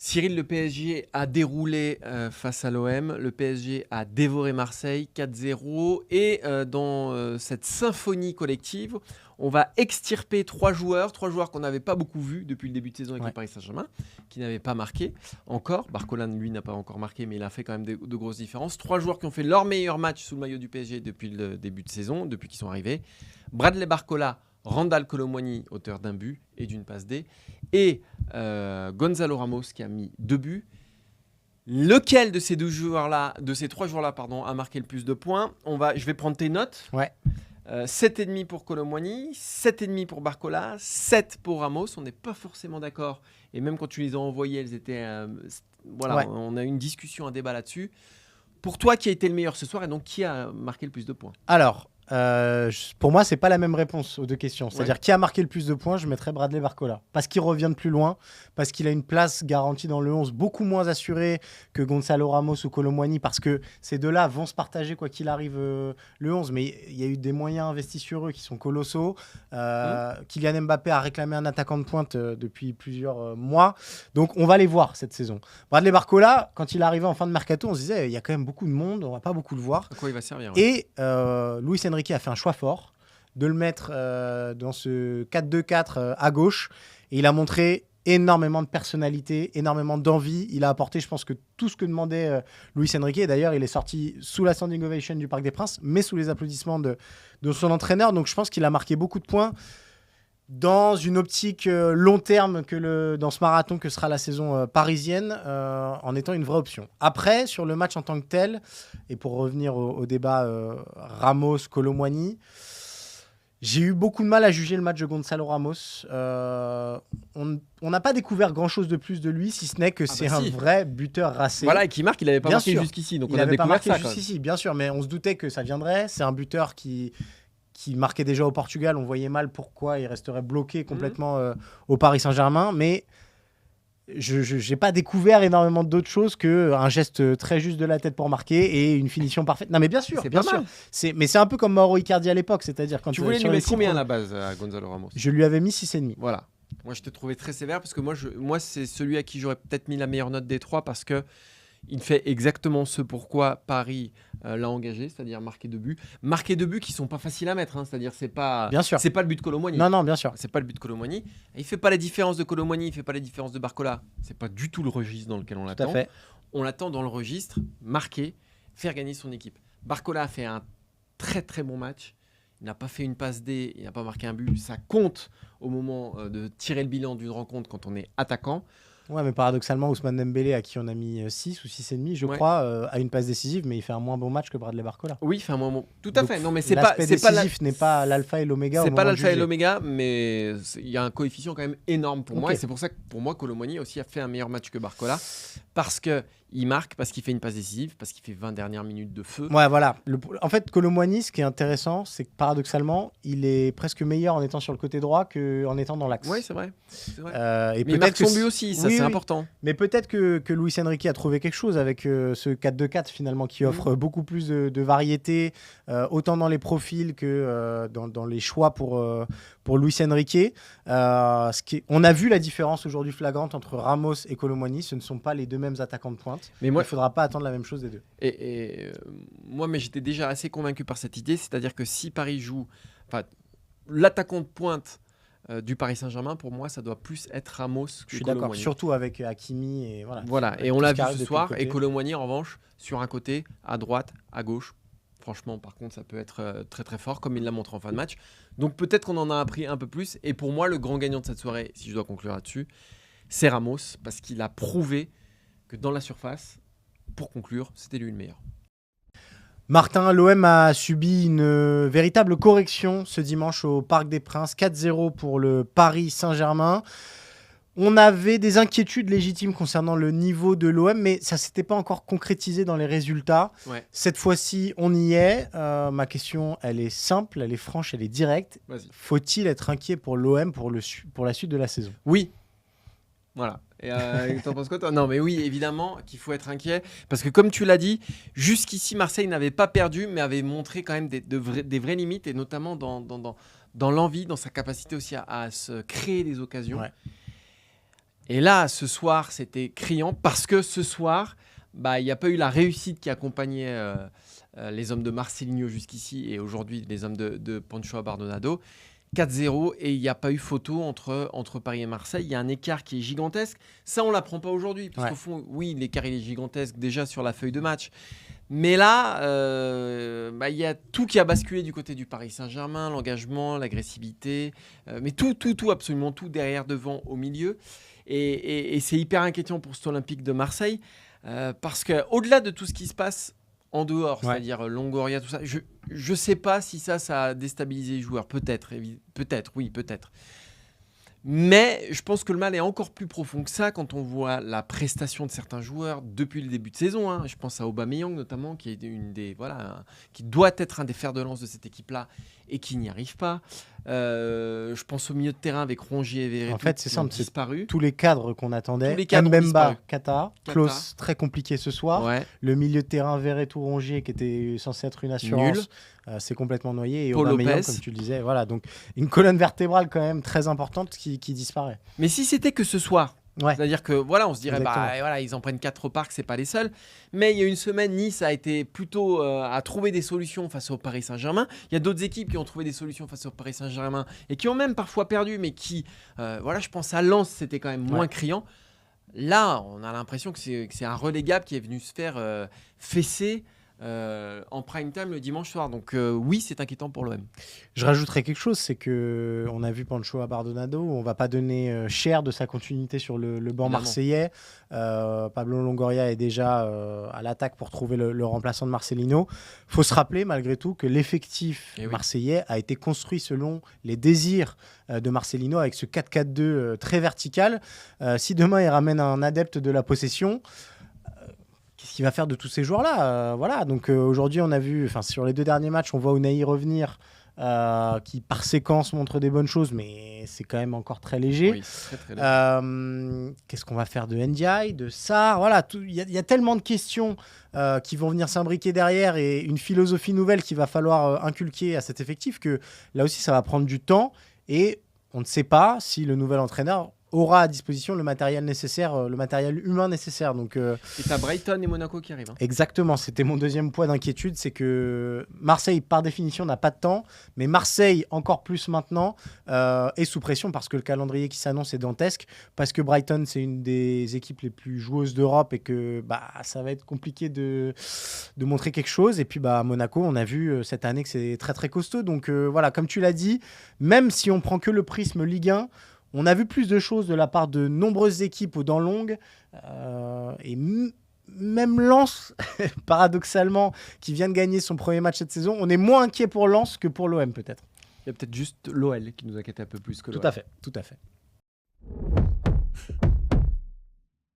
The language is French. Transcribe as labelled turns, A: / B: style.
A: Cyril, le PSG a déroulé face à l'OM. Le PSG a dévoré Marseille 4-0. Et dans cette symphonie collective, on va extirper trois joueurs qu'on n'avait pas beaucoup vus depuis le début de saison avec le Paris Saint-Germain, qui n'avaient pas marqué encore. Barcola, lui, n'a pas encore marqué, mais il a fait quand même de grosses différences. 3 joueurs qui ont fait leur meilleur match sous le maillot du PSG depuis le début de saison, depuis qu'ils sont arrivés. Bradley Barcola, Randal Kolo Muani, auteur d'un but et d'une passe D, et Gonzalo Ramos qui a mis 2 buts. Lequel de ces 3 joueurs-là, a marqué le plus de points? Je vais prendre tes notes.
B: Ouais.
A: 7,5 pour Kolo Muani, 7,5 pour Barcola, 7 pour Ramos. On n'est pas forcément d'accord. Et même quand tu les as envoyés, elles étaient... on a eu une discussion, un débat là-dessus. Pour toi, qui a été le meilleur ce soir et donc qui a marqué le plus de points?
B: Alors, pour moi, c'est pas la même réponse aux deux questions. C'est-à-dire, qui a marqué le plus de points? Je mettrais Bradley Barcola. Parce qu'il revient de plus loin, parce qu'il a une place garantie dans le 11 beaucoup moins assurée que Gonzalo Ramos ou Kolo Muani, parce que ces deux-là vont se partager quoi qu'il arrive le 11. Mais il y a eu des moyens investis sur eux qui sont colossaux. Kylian Mbappé a réclamé un attaquant de pointe depuis plusieurs mois. Donc, on va les voir cette saison. Bradley Barcola, quand il est arrivé en fin de mercato, on se disait, il y a quand même beaucoup de monde, on va pas beaucoup le voir.
A: À quoi il va servir?
B: Et Luis Enrique a fait un choix fort de le mettre dans ce 4-2-4 à gauche, et il a montré énormément de personnalité, énormément d'envie. Il a apporté, je pense, que tout ce que demandait Luis Enrique. Et d'ailleurs, il est sorti sous la standing ovation du Parc des Princes, mais sous les applaudissements de son entraîneur. Donc je pense qu'il a marqué beaucoup de points dans une optique long terme dans ce marathon que sera la saison parisienne, en étant une vraie option. Après, sur le match en tant que tel, et pour revenir au débat Ramos-Kolo Muani, j'ai eu beaucoup de mal à juger le match de Gonzalo Ramos. On n'a pas découvert grand-chose de plus de lui, si ce n'est que c'est un vrai buteur racé.
A: Voilà, et qui marque, il n'avait pas
B: Bien
A: marqué
B: sûr.
A: jusqu'ici. Donc
B: il
A: on a
B: n'avait pas
A: découvert
B: marqué
A: ça.
B: jusqu'ici, bien sûr, mais on se doutait que ça viendrait. C'est un buteur qui marquait déjà au Portugal. On voyait mal pourquoi il resterait bloqué complètement au Paris Saint-Germain. Mais je n'ai pas découvert énormément d'autres choses qu'un geste très juste de la tête pour marquer et une finition parfaite. Non, mais bien sûr, bien sûr. Mais c'est un peu comme Mauro Icardi à l'époque. C'est-à-dire quand
A: tu voulais lui mettre combien à la base à Gonzalo Ramos?
B: Je lui avais mis 6,5.
A: Voilà. Moi, je t'ai trouvé très sévère parce que moi c'est celui à qui j'aurais peut-être mis la meilleure note des 3 parce que il fait exactement ce pourquoi Paris l'a engagé, c'est-à-dire marquer 2 buts. Marquer 2 buts qui sont pas faciles à mettre, c'est-à-dire c'est pas le but de Kolo Muani.
B: Non, bien sûr.
A: C'est pas le but de Kolo Muani. Il fait pas la différence de Kolo Muani, il fait pas la différence de Barcola. C'est pas du tout le registre dans lequel on l'attend.
B: Tout à fait.
A: On l'attend dans le registre marquer, faire gagner son équipe. Barcola a fait un très très bon match. Il n'a pas fait une passe D, il n'a pas marqué un but. Ça compte au moment de tirer le bilan d'une rencontre quand on est attaquant.
B: Ouais, mais paradoxalement, Ousmane Dembélé, à qui on a mis 6 ou 6,5, je crois, a une passe décisive, mais il fait un moins bon match que Bradley Barcola.
A: Oui, il fait un moins bon. Tout à fait. Non, mais
B: l'aspect décisif n'est pas l'alpha et l'oméga.
A: C'est pas l'alpha et l'oméga, mais il y a un coefficient quand même énorme pour moi. Et c'est pour ça que pour moi, Kolo Muani aussi a fait un meilleur match que Barcola. Parce qu'il marque, parce qu'il fait une passe décisive, parce qu'il fait 20 dernières minutes de feu.
B: Ouais, voilà. En fait, Kolo Muani, ce qui est intéressant, c'est que paradoxalement, il est presque meilleur en étant sur le côté droit qu'en étant dans l'axe.
A: Oui, c'est vrai.
B: Et
A: mais il marque son but aussi, ça c'est important.
B: Mais peut-être que Luis Enrique a trouvé quelque chose avec ce 4-2-4 finalement qui offre beaucoup plus de variété, autant dans les profils que dans les choix pour Luis Enrique. On a vu la différence aujourd'hui flagrante entre Ramos et Kolo Muani. Ce ne sont pas les deux mêmes attaquants de pointe. Mais il ne faudra pas attendre la même chose des deux.
A: Moi, j'étais déjà assez convaincu par cette idée, c'est-à-dire que si Paris joue, l'attaquant de pointe du Paris Saint-Germain, pour moi, ça doit plus être Ramos que Kolo Muani.
B: Je suis d'accord, surtout avec Hakimi et
A: voilà. Et on l'a vu ce soir. Et Kolo Muani, en revanche, sur un côté, à droite, à gauche. Franchement, par contre, ça peut être très très fort, comme il l'a montré en fin de match. Donc peut-être qu'on en a appris un peu plus. Et pour moi, le grand gagnant de cette soirée, si je dois conclure là-dessus, c'est Ramos, parce qu'il a prouvé que dans la surface, pour conclure, c'était lui le meilleur.
B: Martin, l'OM a subi une véritable correction ce dimanche au Parc des Princes. 4-0 pour le Paris Saint-Germain. On avait des inquiétudes légitimes concernant le niveau de l'OM, mais ça ne s'était pas encore concrétisé dans les résultats.
A: Ouais.
B: Cette fois-ci, on y est. Ma question, elle est simple, elle est franche, elle est directe.
A: Vas-y.
B: Faut-il être inquiet pour l'OM pour la suite de la saison?
A: Oui. Voilà. Et t'en penses quoi, toi? Non, mais oui, évidemment qu'il faut être inquiet. Parce que comme tu l'as dit, jusqu'ici, Marseille n'avait pas perdu, mais avait montré quand même des vraies limites, et notamment dans l'envie, dans sa capacité aussi à se créer des occasions.
B: Ouais.
A: Et là, ce soir, c'était criant parce que ce soir, il n'y a pas eu la réussite qui accompagnait les hommes de Marcelinho jusqu'ici et aujourd'hui les hommes de Pancho Abardonado. 4-0 et il n'y a pas eu photo entre Paris et Marseille. Il y a un écart qui est gigantesque. Ça, on ne l'apprend pas aujourd'hui. Parce qu'au fond, oui, l'écart il est gigantesque déjà sur la feuille de match. Mais là, il y a tout qui a basculé du côté du Paris Saint-Germain, l'engagement, l'agressivité, mais tout, absolument tout, derrière, devant, au milieu. Et c'est hyper inquiétant pour cet Olympique de Marseille, parce qu'au-delà de tout ce qui se passe en dehors, c'est-à-dire Longoria, tout ça, je ne sais pas si ça a déstabilisé les joueurs. Peut-être. Mais je pense que le mal est encore plus profond que ça quand on voit la prestation de certains joueurs depuis le début de saison. Hein. Je pense à Aubameyang notamment, qui est qui doit être un des fers de lance de cette équipe-là et qui n'y arrive pas. Je pense au milieu de terrain avec Rongier et Verretou.
B: En fait, c'est simple,
A: disparu.
B: Tous les cadres qu'on attendait.
A: Mbemba,
B: Kata, Klose, très compliqué ce soir. Ouais. Le milieu de terrain Verretou, Rongier, qui était censé être une assurance, c'est complètement noyé. Et Aubameyang, comme tu le disais, voilà. Donc une colonne vertébrale quand même très importante qui disparaît.
A: Mais si c'était que ce soir. C'est-à-dire que on se dirait ils en prennent 4 au parc, c'est pas les seuls. Mais il y a une semaine, Nice a été plutôt à trouver des solutions face au Paris Saint-Germain. Il y a d'autres équipes qui ont trouvé des solutions face au Paris Saint-Germain et qui ont même parfois perdu, mais qui, je pense à Lens, c'était quand même moins criant. Là, on a l'impression que c'est un relégable qui est venu se faire fesser en prime time le dimanche soir. Donc oui, c'est inquiétant pour l'OM.
B: Je rajouterais quelque chose, c'est qu'on a vu Pancho Abardonado, on va pas donner cher de sa continuité sur le banc marseillais. Pablo Longoria est déjà à l'attaque pour trouver le remplaçant de Marcelino. Il faut se rappeler malgré tout que l'effectif marseillais a été construit selon les désirs de Marcelino avec ce 4-4-2 très vertical. Si demain il ramène un adepte de la possession, qu'est-ce qu'il va faire de tous ces joueurs-là Donc aujourd'hui, on a vu, sur les 2 derniers matchs, on voit Unai revenir, qui par séquence montre des bonnes choses, mais c'est quand même encore très léger.
A: Oui, c'est très léger.
B: Qu'est-ce qu'on va faire de Ndiaye, de Sarr Il y a tellement de questions qui vont venir s'imbriquer derrière et une philosophie nouvelle qu'il va falloir inculquer à cet effectif que là aussi, ça va prendre du temps et on ne sait pas si le nouvel entraîneur aura à disposition le matériel nécessaire, le matériel humain nécessaire. Donc,
A: et t'as Brighton et Monaco qui arrivent. Hein.
B: Exactement, c'était mon deuxième point d'inquiétude, c'est que Marseille, par définition, n'a pas de temps, mais Marseille, encore plus maintenant, est sous pression parce que le calendrier qui s'annonce est dantesque, parce que Brighton, c'est une des équipes les plus joueuses d'Europe et que ça va être compliqué de montrer quelque chose. Et puis Monaco, on a vu cette année que c'est très très costaud. Donc comme tu l'as dit, même si on prend que le prisme Ligue 1, on a vu plus de choses de la part de nombreuses équipes aux dents longues et même Lens, paradoxalement, qui vient de gagner son premier match cette saison, on est moins inquiet pour Lens que pour l'OM peut-être.
A: Il y a peut-être juste l'OL qui nous inquiète un peu plus que l'OM.
B: Tout à fait.